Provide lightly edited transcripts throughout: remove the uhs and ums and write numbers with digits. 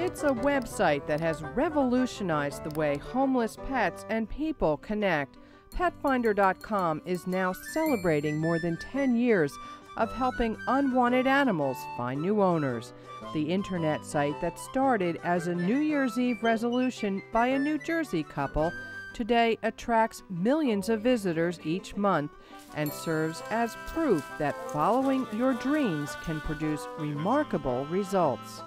It's a website that has revolutionized the way homeless pets and people connect. Petfinder.com is now celebrating more than 10 years of helping unwanted animals find new owners. The internet site that started as a New Year's Eve resolution by a New Jersey couple today attracts millions of visitors each month and serves as proof that following your dreams can produce remarkable results.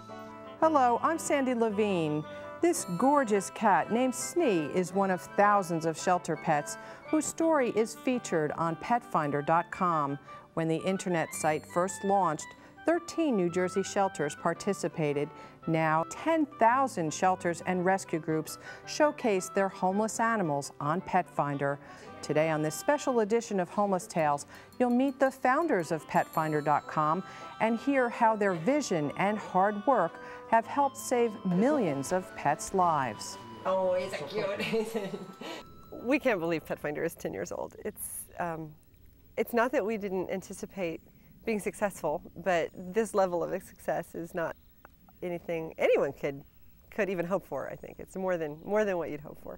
Hello, I'm Sandy Levine. This gorgeous cat named Snee is one of thousands of shelter pets whose story is featured on Petfinder.com. When the internet site first launched, 13 New Jersey shelters participated. Now, 10,000 shelters and rescue groups showcase their homeless animals on Petfinder. Today on this special edition of Homeless Tales, you'll meet the founders of Petfinder.com and hear how their vision and hard work have helped save millions of pets' lives. Oh, he's cute. We can't believe Petfinder is 10 years old. It's not that we didn't anticipate being successful, but this level of success is not anything anyone could even hope for. I think it's more than what you'd hope for.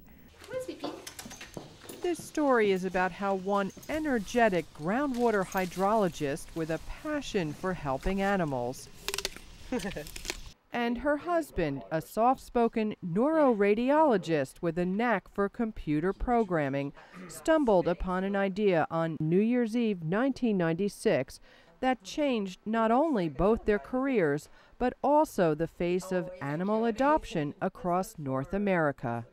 This story is about how one energetic groundwater hydrologist with a passion for helping animals and her husband, a soft-spoken neuroradiologist with a knack for computer programming, stumbled upon an idea on New Year's Eve 1996 that changed not only both their careers, but also the face of animal adoption across North America.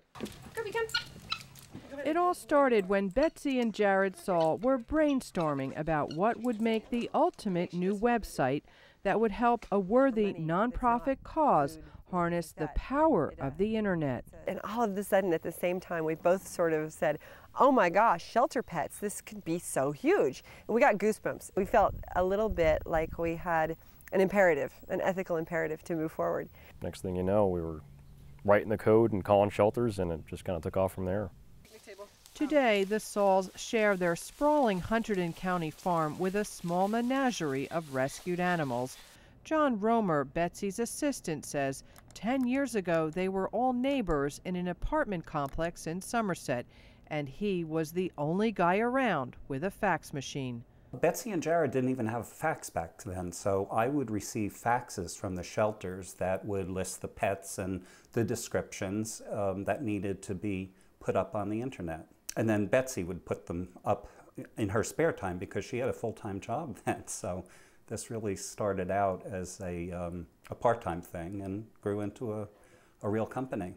It all started when Betsy and Jared Saul were brainstorming about what would make the ultimate new website that would help a worthy nonprofit cause harness the power of the internet. And all of a sudden, at the same time, we both sort of said, oh my gosh, shelter pets, this could be so huge. And we got goosebumps. We felt a little bit like we had an imperative, an ethical imperative to move forward. Next thing you know, we were writing the code and calling shelters, and it just kind of took off from there. Today, the Sauls share their sprawling Hunterdon County farm with a small menagerie of rescued animals. John Romer, Betsy's assistant, says 10 years ago they were all neighbors in an apartment complex in Somerset, and he was the only guy around with a fax machine. Betsy and Jared didn't even have fax back then, so I would receive faxes from the shelters that would list the pets and the descriptions that needed to be put up on the internet. And then Betsy would put them up in her spare time because she had a full-time job then. So this really started out as a part-time thing and grew into a real company.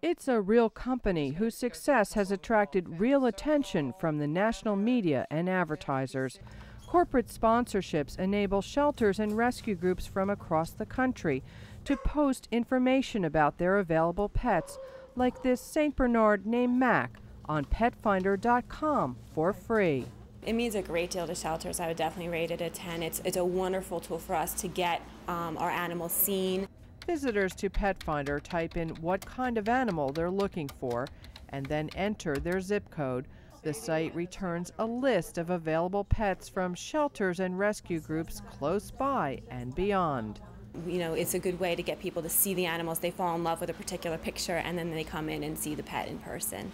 It's a real company whose success has attracted real attention from the national media and advertisers. Corporate sponsorships enable shelters and rescue groups from across the country to post information about their available pets, like this St. Bernard named Mac, on Petfinder.com for free. It means a great deal to shelters. I would definitely rate it a 10. It's a wonderful tool for us to get our animals seen. Visitors to Petfinder type in what kind of animal they're looking for and then enter their zip code. The site returns a list of available pets from shelters and rescue groups close by and beyond. You know, it's a good way to get people to see the animals. They fall in love with a particular picture and then they come in and see the pet in person.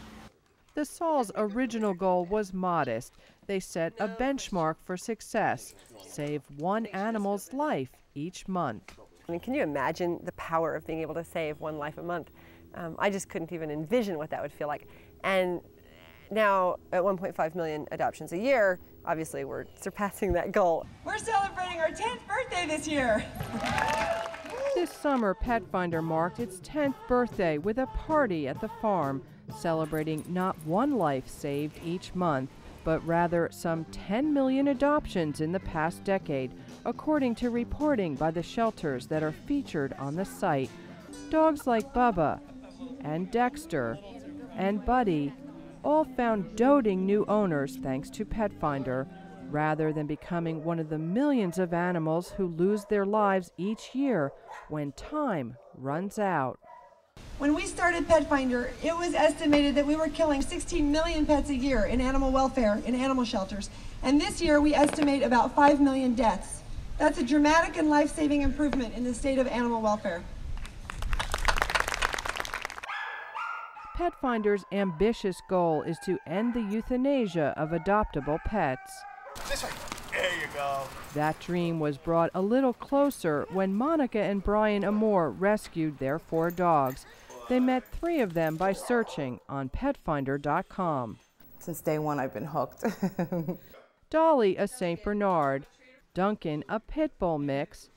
The Sauls' original goal was modest. They set a benchmark for success: save one animal's life each month. I mean, can you imagine the power of being able to save one life a month? I just couldn't even envision what that would feel like. And now, at 1.5 million adoptions a year, obviously we're surpassing that goal. We're celebrating our 10th birthday this year. This summer, Petfinder marked its 10th birthday with a party at the farm, celebrating not one life saved each month, but rather some 10 million adoptions in the past decade, according to reporting by the shelters that are featured on the site. Dogs like Bubba and Dexter and Buddy all found doting new owners thanks to Petfinder, rather than becoming one of the millions of animals who lose their lives each year when time runs out. When we started Petfinder, it was estimated that we were killing 16 million pets a year in animal welfare, in animal shelters. And this year we estimate about 5 million deaths. That's a dramatic and life-saving improvement in the state of animal welfare. Petfinder's ambitious goal is to end the euthanasia of adoptable pets. This way. There you go. That dream was brought a little closer when Monica and Brian Amore rescued their 4 dogs. They met 3 of them by searching on Petfinder.com. Since day one, I've been hooked. Dolly, a St. Bernard, Duncan, a pit bull mix,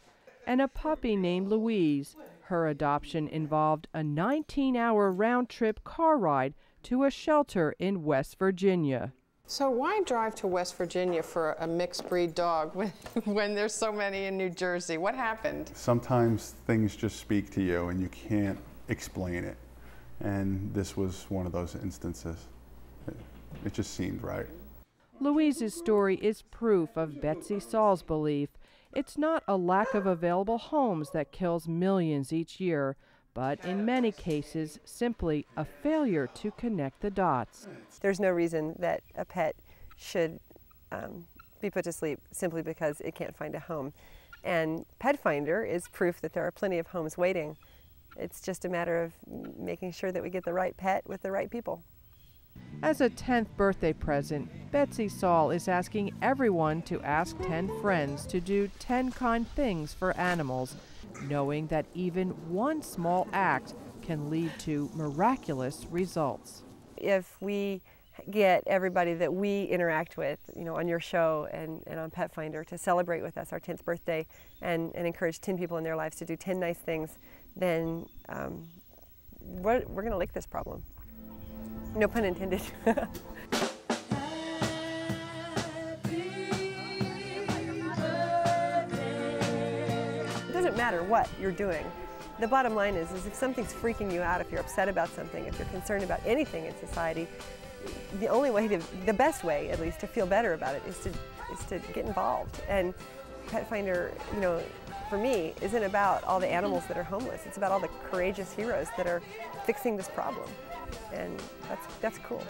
and a puppy named Louise. Her adoption involved a 19-hour round-trip car ride to a shelter in West Virginia. So why drive to West Virginia for a mixed breed dog when there's so many in New Jersey? What happened? Sometimes things just speak to you and you can't explain it. And this was one of those instances. It just seemed right. Louise's story is proof of Betsy Saul's belief. It's not a lack of available homes that kills millions each year, but in many cases, simply a failure to connect the dots. There's no reason that a pet should be put to sleep simply because it can't find a home. And Petfinder is proof that there are plenty of homes waiting. It's just a matter of making sure that we get the right pet with the right people. As a 10th birthday present, Betsy Saul is asking everyone to ask 10 friends to do 10 kind things for animals, knowing that even one small act can lead to miraculous results. If we get everybody that we interact with, on your show and on Petfinder to celebrate with us our 10th birthday and encourage 10 people in their lives to do 10 nice things, then we're going to lick this problem. No pun intended. It doesn't matter what you're doing. The bottom line is if something's freaking you out, if you're upset about something, if you're concerned about anything in society, the only way the best way at least to feel better about it is to get involved. And Petfinder, for me, isn't about all the animals that are homeless. It's about all the courageous heroes that are fixing this problem. And that's cool.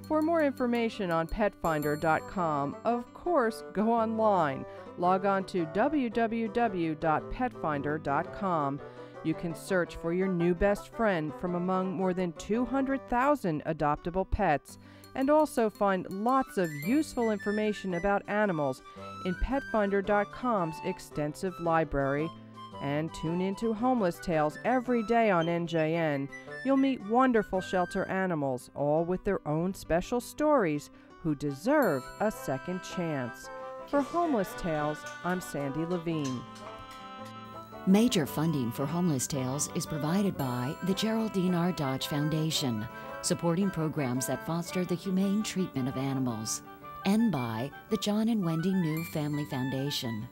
For more information on Petfinder.com, of course, go online. Log on to www.petfinder.com. You can search for your new best friend from among more than 200,000 adoptable pets, and also find lots of useful information about animals in Petfinder.com's extensive library. And tune into Homeless Tales every day on NJN. You'll meet wonderful shelter animals, all with their own special stories, who deserve a second chance. For Homeless Tales, I'm Sandy Levine. Major funding for Homeless Tales is provided by the Geraldine R. Dodge Foundation, supporting programs that foster the humane treatment of animals, and by the John and Wendy New Family Foundation.